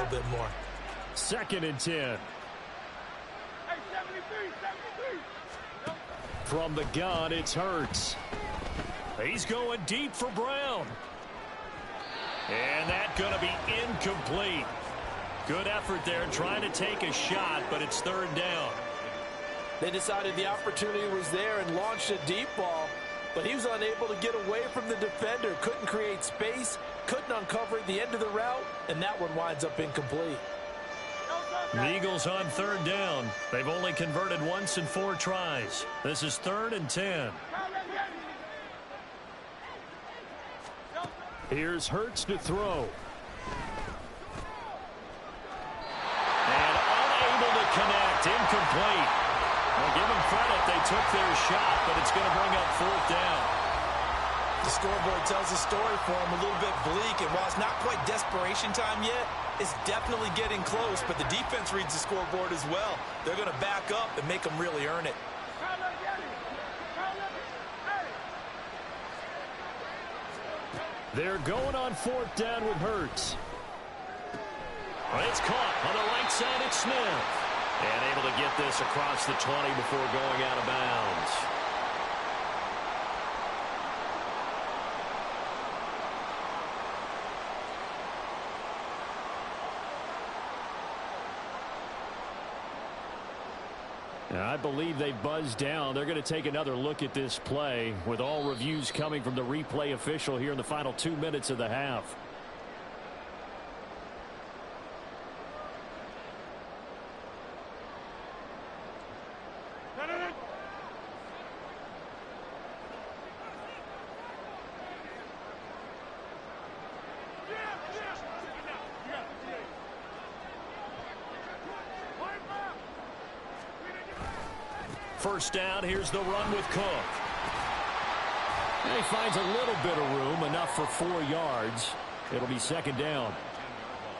little bit more. 2nd and 10. From the gun, it's Hurts. He's going deep for Brown. And that's going to be incomplete. Good effort there trying to take a shot, but it's 3rd down. They decided the opportunity was there and launched a deep ball, but he was unable to get away from the defender, couldn't create space, couldn't uncover the end of the route, and that one winds up incomplete. The Eagles on 3rd down. They've only converted once in 4 tries. This is 3rd and 10. Here's Hurts to throw. And unable to connect. Incomplete. Well, give them credit. They took their shot, but it's going to bring up 4th down. The scoreboard tells a story for him, a little bit bleak, and while it's not quite desperation time yet, it's definitely getting close, but the defense reads the scoreboard as well. They're going to back up and make them really earn it. They're going on 4th down with Hurts. It's caught on the right side. It's Smith. And able to get this across the 20 before going out of bounds. I believe they buzzed down. They're going to take another look at this play with all reviews coming from the replay official here in the final 2 minutes of the half. First down, here's the run with Cook. And he finds a little bit of room, enough for 4 yards. It'll be 2nd down.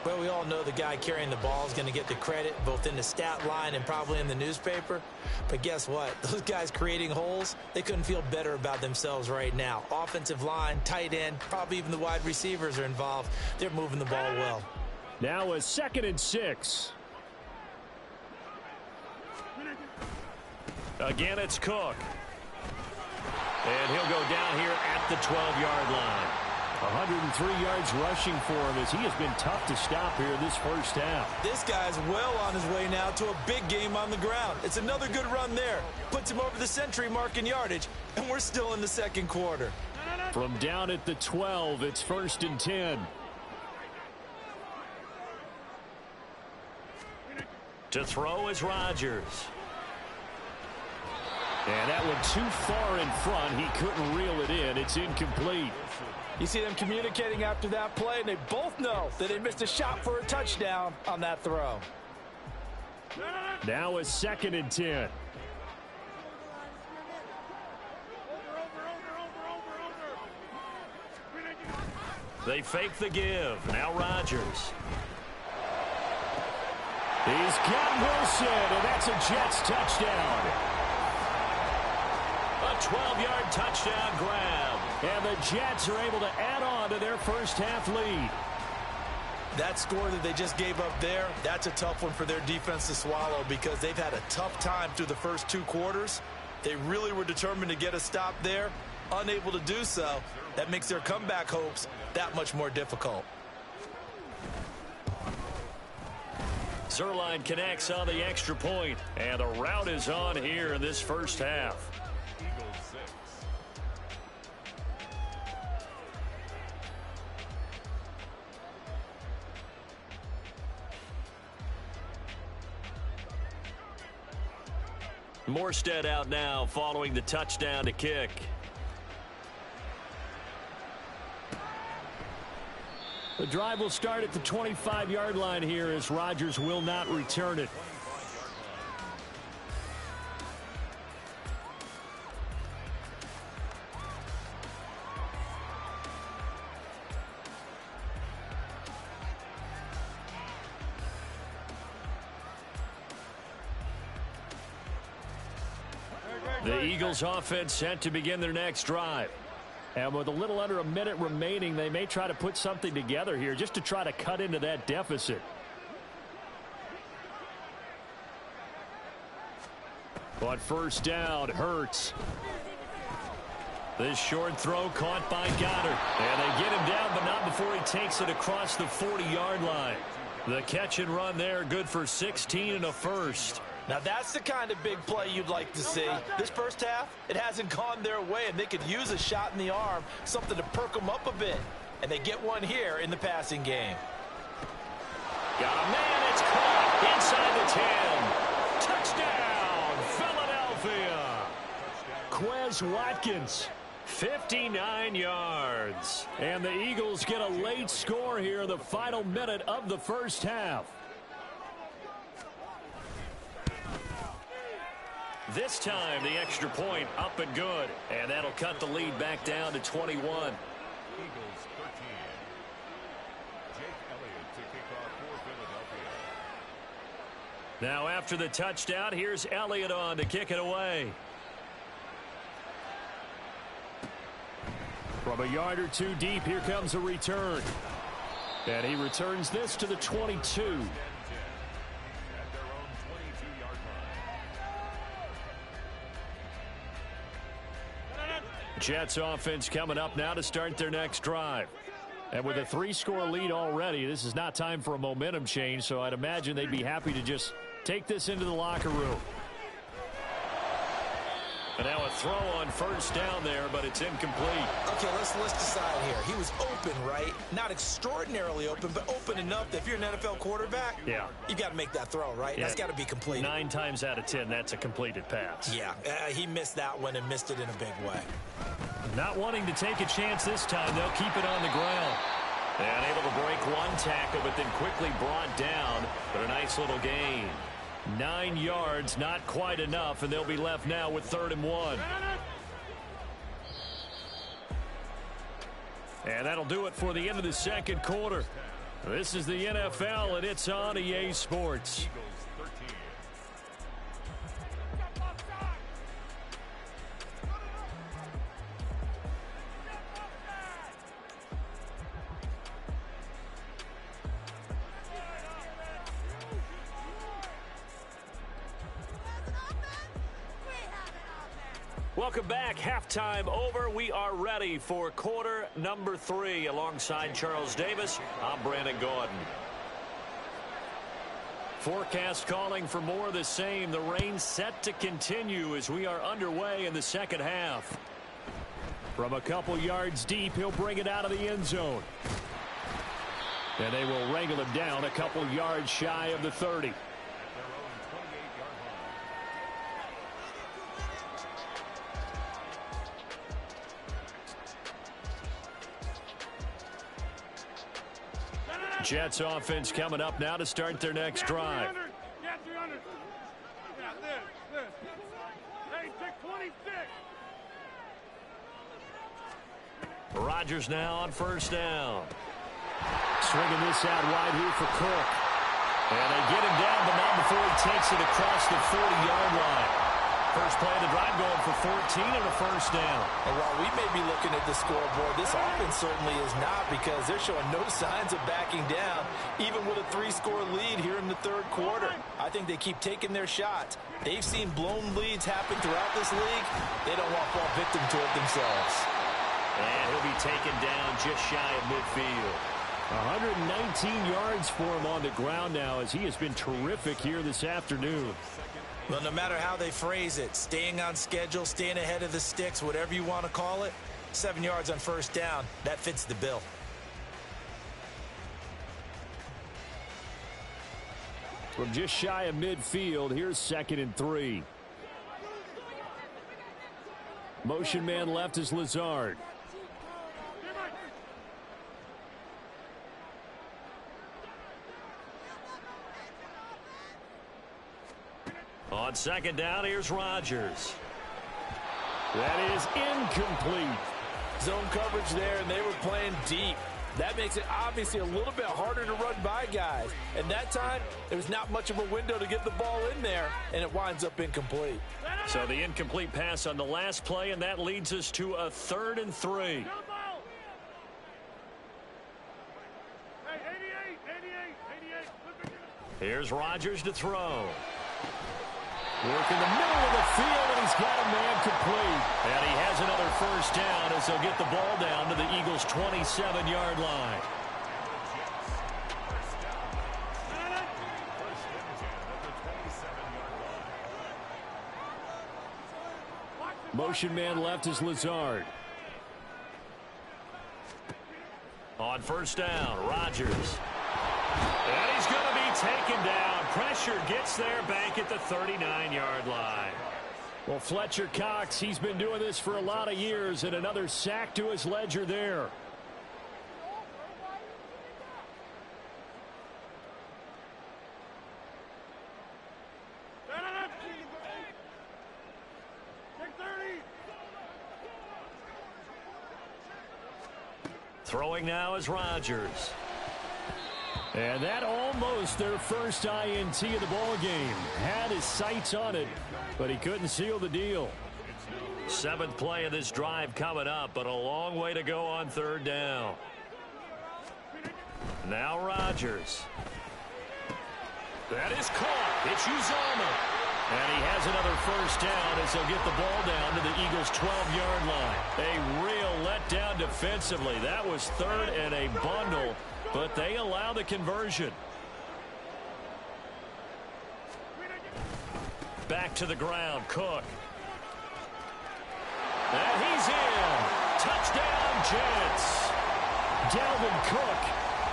Well, we all know the guy carrying the ball is going to get the credit, both in the stat line and probably in the newspaper. But guess what? Those guys creating holes, they couldn't feel better about themselves right now. Offensive line, tight end, probably even the wide receivers are involved. They're moving the ball well. Now a 2nd and 6. Again, it's Cook. And he'll go down here at the 12-yard line. 103 yards rushing for him as he has been tough to stop here this first half. This guy's well on his way now to a big game on the ground. It's another good run there. Puts him over the century mark in yardage, and we're still in the 2nd quarter. From down at the 12, it's 1st and 10. To throw is Rodgers. And that one too far in front. He couldn't reel it in. It's incomplete. You see them communicating after that play, and they both know that they missed a shot for a touchdown on that throw. Now a 2nd and 10. They fake the give. Now Rodgers. He's got Wilson, and that's a Jets touchdown. A 12-yard touchdown grab. And the Jets are able to add on to their first half lead. That score that they just gave up there, that's a tough one for their defense to swallow because they've had a tough time through the first 2 quarters. They really were determined to get a stop there, unable to do so. That makes their comeback hopes that much more difficult. Zerline connects on the extra point, and the route is on here in this first half. Morstead out now following the touchdown to kick. The drive will start at the 25-yard line here as Rodgers will not return it. The Eagles offense set to begin their next drive. And with a little under a minute remaining, they may try to put something together here just to try to cut into that deficit. On first down, Hurts. This short throw caught by Goddard. And they get him down, but not before he takes it across the 40-yard line. The catch and run there, good for 16 and a first. Now that's the kind of big play you'd like to see. This first half, it hasn't gone their way, and they could use a shot in the arm, something to perk them up a bit. And they get one here in the passing game. Got a man, it's caught inside the 10. Touchdown, Philadelphia. Quez Watkins, 59 yards. And the Eagles get a late score here in the final minute of the first half. This time, the extra point up and good. And that'll cut the lead back down to 21. Eagles 13. Jake Elliott to kick off for Philadelphia. Now after the touchdown, here's Elliott on to kick it away. From a yard or two deep, here comes a return. And he returns this to the 22. Jets offense coming up now to start their next drive. And with a 3-score lead already, this is not time for a momentum change, so I'd imagine they'd be happy to just take this into the locker room. And now a throw on first down there, but it's incomplete. Okay, let's decide here. He was open, right? Not extraordinarily open, but open enough that if you're an NFL quarterback, yeah, you got to make that throw, right? Yeah. That's got to be completed. 9 times out of 10, that's a completed pass. Yeah, he missed that one and missed it in a big way. Not wanting to take a chance this time, they'll keep it on the ground. And able to break one tackle, but then quickly brought down. But a nice little gain. 9 yards, not quite enough, and they'll be left now with 3rd and 1. And that'll do it for the end of the second quarter. This is the NFL, and it's on EA Sports. Welcome back. Halftime over. We are ready for quarter number 3. Alongside Charles Davis, I'm Brandon Gordon. Forecast calling for more of the same. The rain set to continue as we are underway in the second half. From a couple yards deep, he'll bring it out of the end zone. And they will wrangle him down a couple yards shy of the 30. Jets offense coming up now to start their next drive. Rodgers now on first down. Swinging this out wide here for Cook. And they get him down, but not before he takes it across the 40-yard line. First play of the drive going for 14 and a first down. And while we may be looking at the scoreboard, this offense certainly is not, because they're showing no signs of backing down, even with a 3-score lead here in the third quarter. I think they keep taking their shots. They've seen blown leads happen throughout this league. They don't want to fall victim to it themselves. And he'll be taken down just shy of midfield. 119 yards for him on the ground now, as he has been terrific here this afternoon. Well, no matter how they phrase it, staying on schedule, staying ahead of the sticks, whatever you want to call it, 7 yards on first down, that fits the bill. From just shy of midfield, here's 2nd and 3. Motion man left is Lazard. On second down, here's Rodgers. That is incomplete. Zone coverage there, and they were playing deep. That makes it obviously a little bit harder to run by guys. And that time, there was not much of a window to get the ball in there, and it winds up incomplete. So the incomplete pass on the last play, and that leads us to a 3rd and 3. Here's Rodgers to throw. Working the middle of the field, and he's got a man complete. And he has another first down as they'll get the ball down to the Eagles' 27-yard line. Motion man left is Lazard. On first down, Rodgers. And he's going to be taken down. Pressure gets there back at the 39-yard line. Well, Fletcher Cox, he's been doing this for a lot of years, and another sack to his ledger there. Throwing now is Rodgers. And that almost their first INT of the ball game. Had his sights on it, but he couldn't seal the deal. 7th play of this drive coming up, but a long way to go on third down. Now Rodgers. That is caught. It's Uzomah. And he has another first down as they'll get the ball down to the Eagles' 12-yard line. A real letdown defensively. That was third and a bundle, but they allow the conversion. Back to the ground, Cook. And he's in. Touchdown, Jets. Dalvin Cook,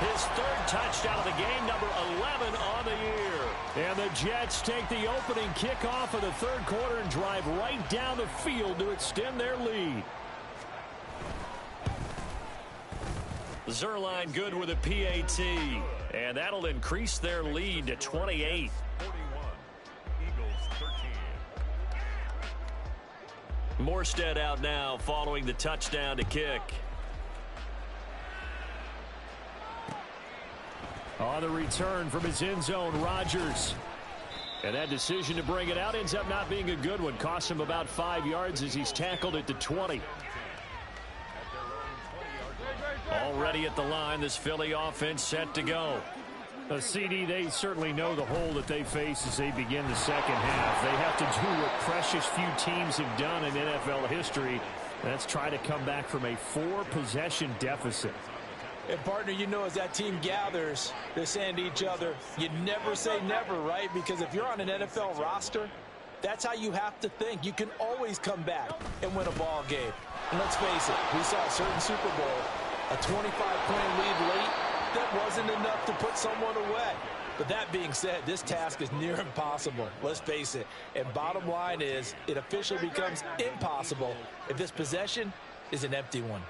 his 3rd touchdown of the game, number 11 on the year. And the Jets take the opening kickoff of the 3rd quarter and drive right down the field to extend their lead. Zerline good with a PAT, and that'll increase their lead to 28. 41, Eagles 13. Morstead out now following the touchdown to kick. On the return from his end zone, Rodgers. And that decision to bring it out ends up not being a good one. Costs him about 5 yards as he's tackled at the 20. Already at the line, this Philly offense set to go. CD, they certainly know the hole that they face as they begin the second half. They have to do what precious few teams have done in NFL history. That's try to come back from a 4-possession deficit. And, partner, you know, as that team gathers, they're saying to each other, you never say never, right? Because if you're on an NFL roster, that's how you have to think. You can always come back and win a ball game. And let's face it, we saw a certain Super Bowl, a 25-point lead late, that wasn't enough to put someone away. But that being said, this task is near impossible. Let's face it. And bottom line is, it officially becomes impossible if this possession is an empty one.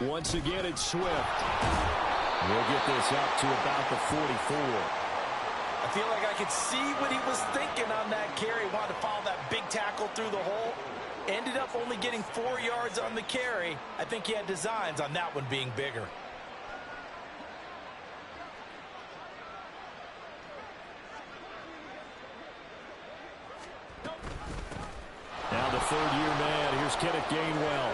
Once again, it's Swift. We'll get this up to about the 44. I feel like I could see what he was thinking on that carry. Wanted to follow that big tackle through the hole. Ended up only getting 4 yards on the carry. I think he had designs on that one being bigger. Now the 3rd-year man. Here's Kenneth Gainwell.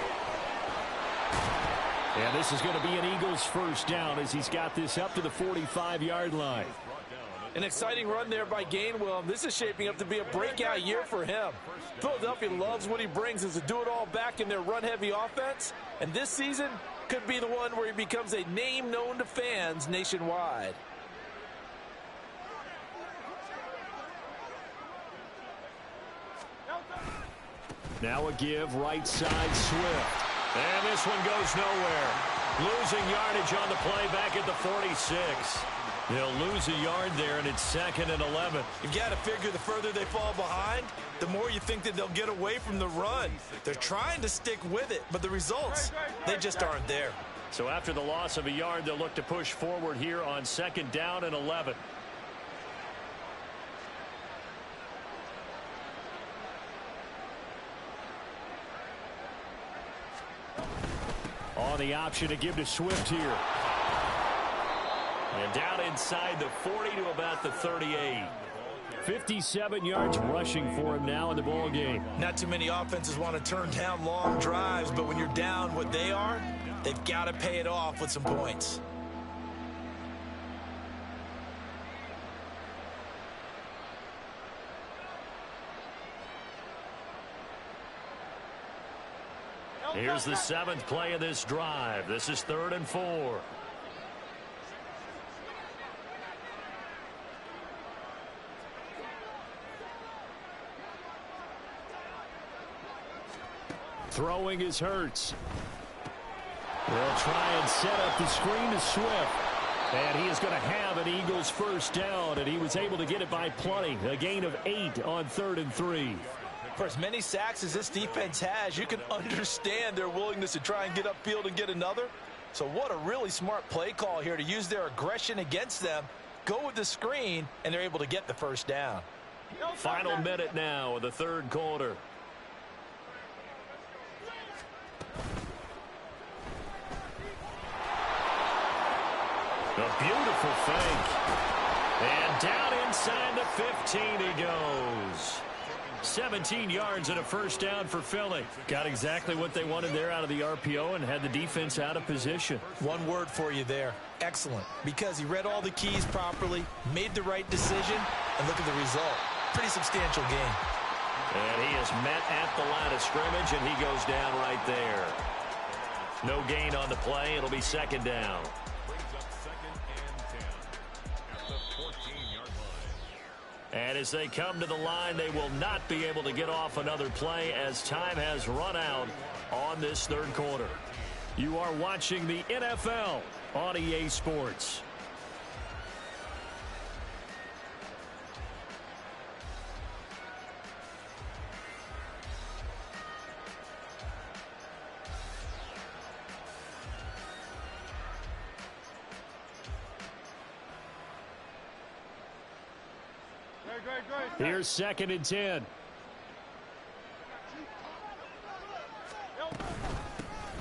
And this is going to be an Eagles first down as he's got this up to the 45-yard line. An exciting run there by Gainwell. This is shaping up to be a breakout year for him. Philadelphia loves what he brings as a do-it-all back in their run-heavy offense. And this season could be the one where he becomes a name known to fans nationwide. Now a give, right side, Swift. And this one goes nowhere. Losing yardage on the play back at the 46. They'll lose a yard there, and it's 2nd and 11. You've got to figure the further they fall behind, the more you think that they'll get away from the run. They're trying to stick with it, but the results, they just aren't there. So after the loss of a yard, they'll look to push forward here on 2nd down and 11. On the option to give to Swift here. And down inside the 40 to about the 38. 57 yards rushing for him now in the ball game. Not too many offenses want to turn down long drives, but when you're down what they are, They've got to pay it off with some points. Here's the 7th play of this drive. This is 3rd and 4. Throwing is Hurts. They'll try and set up the screen to Swift. And he is going to have an Eagles first down, and he was able to get it by plenty. A gain of 8 on 3rd and 3. For as many sacks as this defense has, you can understand their willingness to try and get upfield and get another. So what a really smart play call here to use their aggression against them, go with the screen, and they're able to get the first down. Final minute now of the 3rd quarter. A beautiful fake. And down inside the 15 he goes. 17 yards and a first down for Philly. Got exactly what they wanted there out of the RPO and had the defense out of position. One word for you there. Excellent. Because he read all the keys properly, made the right decision, and look at the result. Pretty substantial game. And he is met at the line of scrimmage, and he goes down right there. No gain on the play. It'll be 2nd down. And as they come to the line, they will not be able to get off another play as time has run out on this 3rd quarter. You are watching the NFL on EA Sports. Here's 2nd and 10.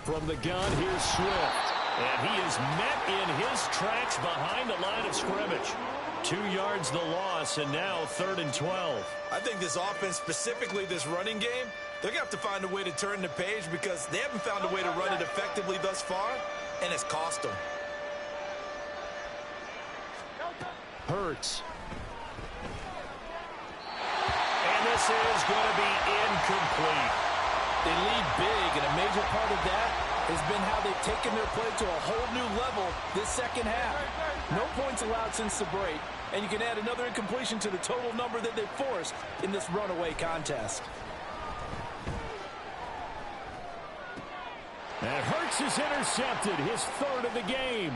From the gun, here's Swift. And he is met in his tracks behind the line of scrimmage. 2 yards the loss, and now 3rd and 12. I think this offense, specifically this running game, they're going to have to find a way to turn the page because they haven't found a way to run it effectively thus far, and it's cost them. Hurts. This is going to be incomplete. They lead big, and a major part of that has been how they've taken their play to a whole new level this 2nd half. No points allowed since the break, and you can add another incompletion to the total number that they've forced in this runaway contest. And Hurts is intercepted, his 3rd of the game.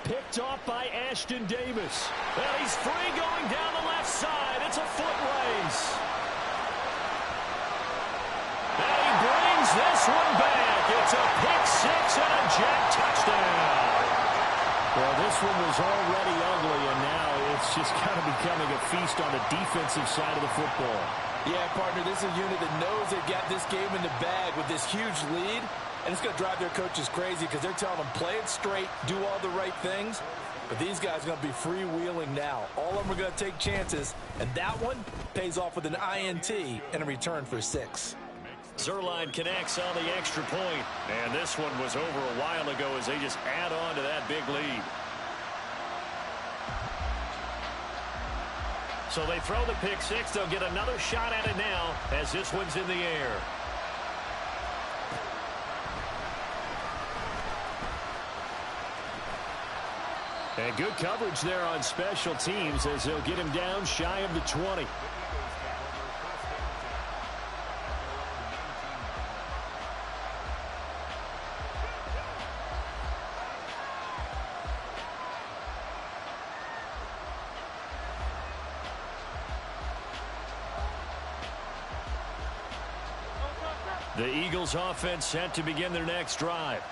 Picked off by Ashton Davis. Well, he's free going down the left side. It's a foot race. And he brings this one back. It's a pick 6 and a jack touchdown. Well, this one was already ugly, and now it's just kind of becoming a feast on the defensive side of the football. Yeah, partner, this is a unit that knows they've got this game in the bag with this huge lead, and it's going to drive their coaches crazy because they're telling them play it straight, do all the right things. But these guys are going to be freewheeling now. All of them are going to take chances, and that one pays off with an INT and a return for 6. Zerline connects on the extra point, and this one was over a while ago as they just add on to that big lead. So they throw the pick 6. They'll get another shot at it now as this one's in the air. And good coverage there on special teams as they'll get him down shy of the 20. The Eagles offense set to begin their next drive.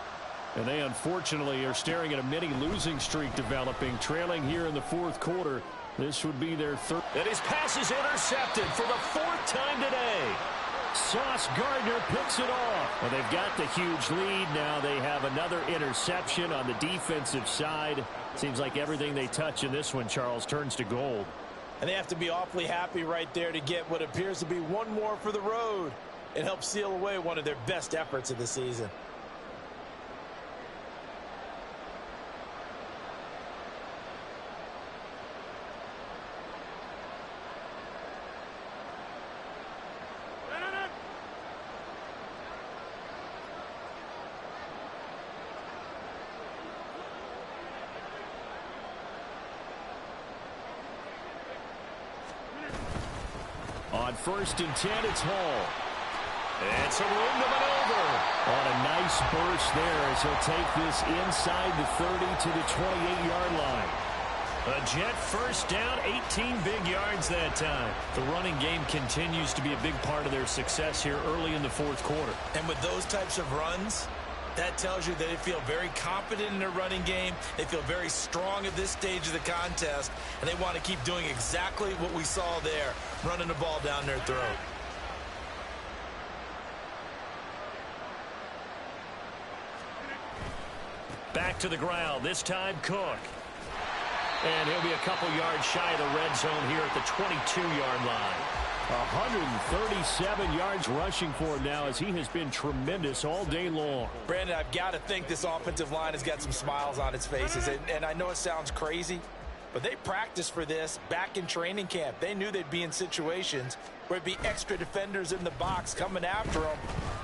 And they unfortunately are staring at a mini losing streak developing, trailing here in the 4th quarter. This would be their 3rd. And his pass is intercepted for the 4th time today. Sauce Gardner picks it off. Well, they've got the huge lead. Now they have another interception on the defensive side. Seems like everything they touch in this one, Charles, turns to gold. And they have to be awfully happy right there to get what appears to be one more for the road. It helps seal away one of their best efforts of the season. On 1st and 10, it's Hall. And some room to maneuver. On a nice burst there as he'll take this inside the 30 to the 28-yard line. A Jet first down, 18 big yards that time. The running game continues to be a big part of their success here early in the fourth quarter. And with those types of runs, that tells you that they feel very confident in their running game. They feel very strong at this stage of the contest, and they want to keep doing exactly what we saw there, running the ball down their throat. Back to the ground, this time Cook. And he'll be a couple yards shy of the red zone here at the 22-yard line. 137 yards rushing for him now as he has been tremendous all day long. Brandon, I've got to think this offensive line has got some smiles on its faces. And I know it sounds crazy, but they practiced for this back in training camp. They knew they'd be in situations where it'd be extra defenders in the box coming after them,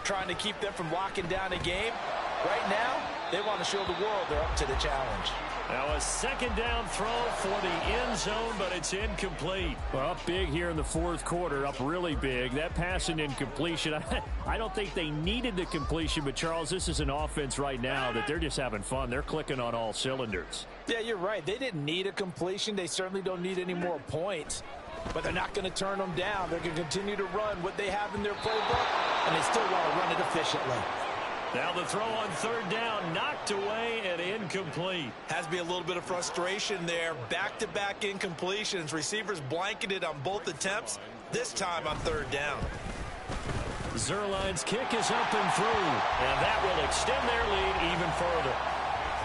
trying to keep them from locking down a game. Right now, they want to show the world they're up to the challenge. Now a second down throw for the end zone, but it's incomplete. Well, up big here in the fourth quarter, up really big. That pass and incompletion, I don't think they needed the completion, but Charles, this is an offense right now that they're just having fun. They're clicking on all cylinders. Yeah, you're right. They didn't need a completion. They certainly don't need any more points, but they're not going to turn them down. They're going to continue to run what they have in their playbook, and they still want to run it efficiently. Now the throw on third down, knocked away and incomplete. Has to be a little bit of frustration there. Back-to-back incompletions. Receivers blanketed on both attempts, this time on third down. Zerline's kick is up and through, and that will extend their lead even further.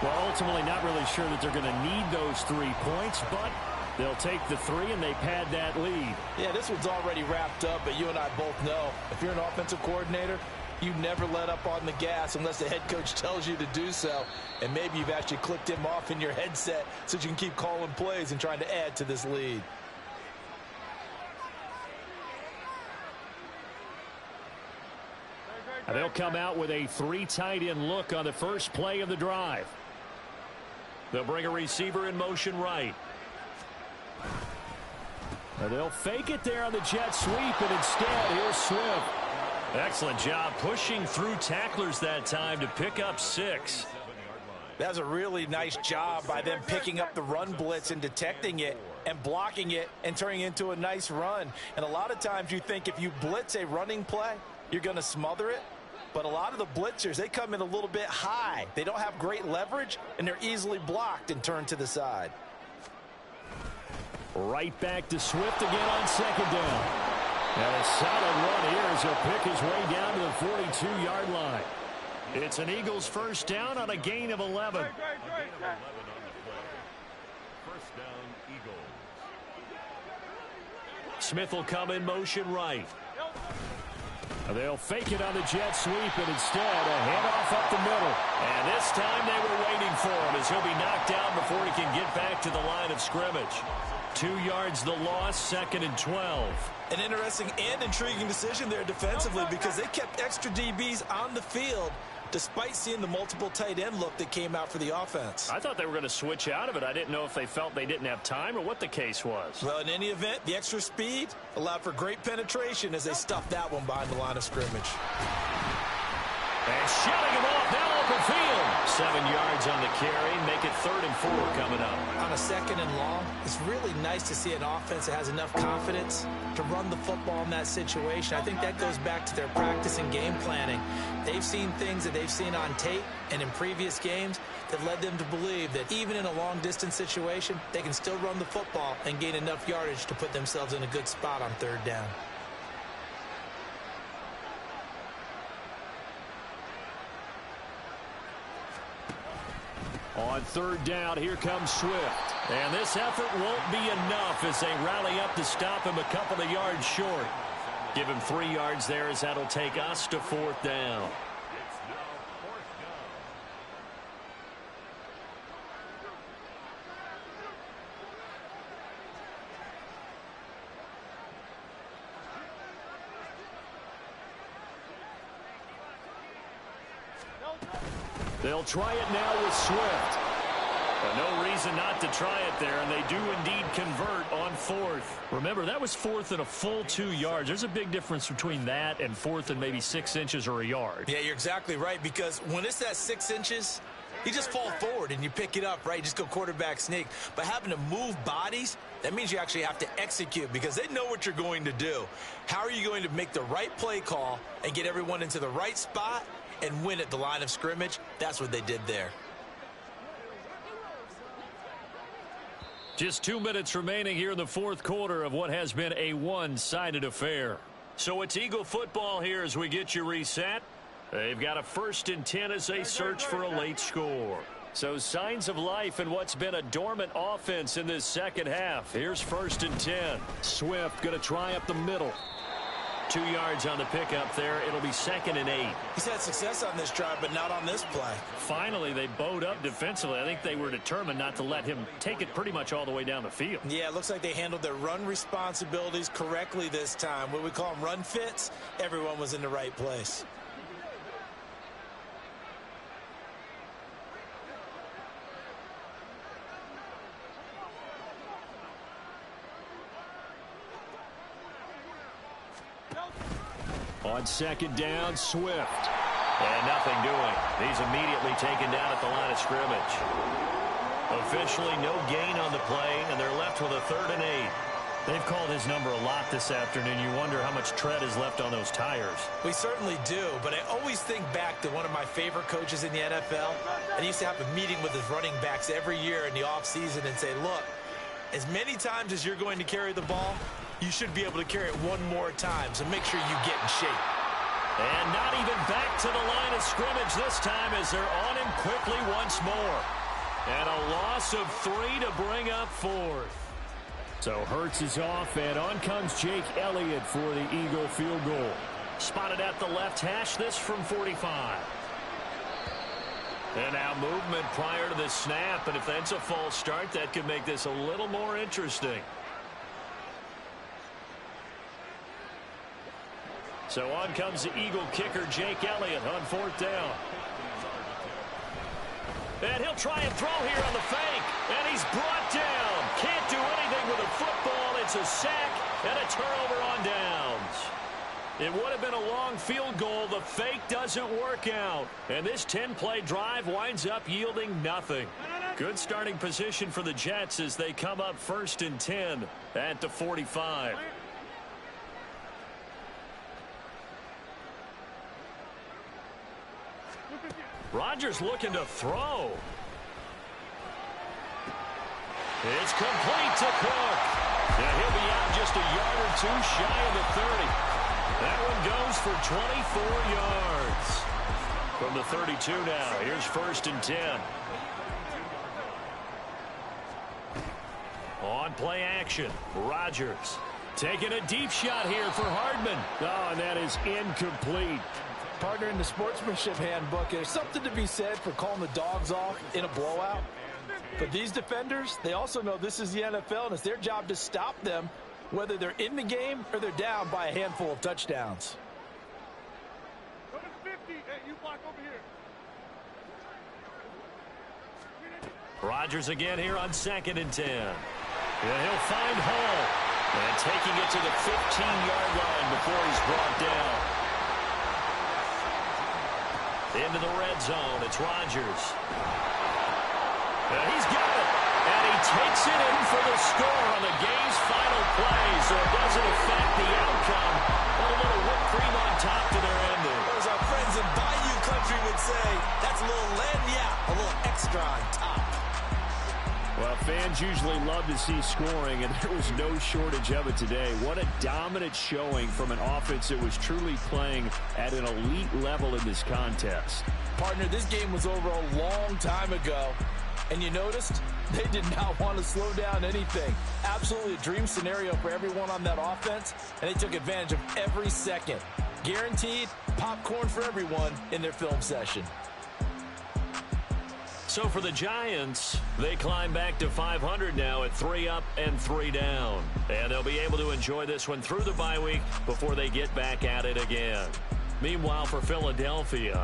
Well, ultimately not really sure that they're going to need those 3 points, but they'll take the 3 and they pad that lead. Yeah, this one's already wrapped up, but you and I both know if you're an offensive coordinator, you never let up on the gas unless the head coach tells you to do so. And maybe you've actually clicked him off in your headset so you can keep calling plays and trying to add to this lead. And they'll come out with a 3 tight end look on the first play of the drive. They'll bring a receiver in motion right. And they'll fake it there on the jet sweep, and instead, here's Swift. Excellent job pushing through tacklers that time to pick up 6. That was a really nice job by them picking up the run blitz and detecting it and blocking it and turning it into a nice run. And a lot of times you think if you blitz a running play, you're going to smother it. But a lot of the blitzers, they come in a little bit high. They don't have great leverage, and they're easily blocked and turned to the side. Right back to Swift again on second down. And a solid run here as he'll pick his way down to the 42-yard line. It's an Eagles first down on a gain of 11. First down, Eagles. Smith will come in motion right. They'll fake it on the jet sweep, and instead a handoff up the middle. And this time they were waiting for him as he'll be knocked down before he can get back to the line of scrimmage. 2 yards the loss, second and 12. An interesting and intriguing decision there defensively because they kept extra DBs on the field despite seeing the multiple tight end look that came out for the offense. I thought they were going to switch out of it. I didn't know if they felt they didn't have time or what the case was. Well, in any event, the extra speed allowed for great penetration as they stuffed that one behind the line of scrimmage. And shutting him off now open field. 7 yards on the carry. Make it 3rd and 4 coming up. On a second and long, it's really nice to see an offense that has enough confidence to run the football in that situation. I think that goes back to their practice and game planning. They've seen things that they've seen on tape and in previous games that led them to believe that even in a long-distance situation, they can still run the football and gain enough yardage to put themselves in a good spot on third down. On third down, here comes Swift. And this effort won't be enough as they rally up to stop him a couple of yards short. Give him 3 yards there as that'll take us to 4th down. They'll try it now with Swift. But no reason not to try it there, and they do indeed convert on fourth. Remember, that was fourth and a full 2 yards. There's a big difference between that and fourth and maybe 6 inches or a yard. Yeah, you're exactly right, because when it's that 6 inches, you just fall forward and you pick it up, right? You just go quarterback sneak. But having to move bodies, that means you actually have to execute because they know what you're going to do. How are you going to make the right play call and get everyone into the right spot and win at the line of scrimmage? That's what they did there. Just 2 minutes remaining here in the fourth quarter of what has been a one-sided affair. So it's Eagle football here as we get you reset. They've got a 1st and 10 as they search for a late score. So signs of life in what's been a dormant offense in this second half. Here's 1st and 10. Swift going to try up the middle. 2 yards on the pickup there. It'll be 2nd and 8. He's had success on this drive, but not on this play. Finally, they bowed up defensively. I think they were determined not to let him take it pretty much all the way down the field. Yeah, it looks like they handled their run responsibilities correctly this time. What we call them run fits, everyone was in the right place. On 2nd down, Swift. And nothing doing. He's immediately taken down at the line of scrimmage. Officially no gain on the play, and they're left with a 3rd and 8. They've called his number a lot this afternoon. You wonder how much tread is left on those tires. We certainly do, but I always think back to one of my favorite coaches in the NFL, and he used to have a meeting with his running backs every year in the offseason and say, look, as many times as you're going to carry the ball, you should be able to carry it one more time, so make sure you get in shape. And not even back to the line of scrimmage this time as they're on him quickly once more. And a loss of 3 to bring up 4th. So Hurts is off, and on comes Jake Elliott for the Eagle field goal. Spotted at the left hash, this from 45. And now movement prior to the snap, and if that's a false start, that could make this a little more interesting. So on comes the Eagle kicker, Jake Elliott, on 4th down. And he'll try and throw here on the fake. And he's brought down. Can't do anything with a football. It's a sack and a turnover on downs. It would have been a long field goal. The fake doesn't work out. And this 10-play drive winds up yielding nothing. Good starting position for the Jets as they come up 1st and 10 at the 45. Rodgers looking to throw. It's complete to Cook. And he'll be out just a yard or 2 shy of the 30. That one goes for 24 yards. From the 32 now, here's 1st and 10. On play action, Rodgers taking a deep shot here for Hardman. Oh, and that is incomplete. Partner, in the sportsmanship handbook, there's something to be said for calling the dogs off in a blowout. But these defenders, they also know this is the NFL, and it's their job to stop them, whether they're in the game or they're down by a handful of touchdowns. Number 50, hey, you block over here. Rodgers again here on 2nd and 10. And he'll find Hall. And taking it to the 15-yard line before he's brought down. Into the red zone, it's Rodgers. And he's got it. And he takes it in for the score on the game's final play, so it doesn't affect the outcome. But a little whipped cream on top to their ending. As our friends in Bayou Country would say, that's a little lagniappe, a little extra on top. Well, fans usually love to see scoring, and there was no shortage of it today. What a dominant showing from an offense that was truly playing at an elite level in this contest. Partner, this game was over a long time ago, and you noticed they did not want to slow down anything. Absolutely a dream scenario for everyone on that offense, and they took advantage of every second. Guaranteed popcorn for everyone in their film session. So for the Giants, they climb back to 500 now at 3 up and 3 down. And they'll be able to enjoy this one through the bye week before they get back at it again. Meanwhile, for Philadelphia,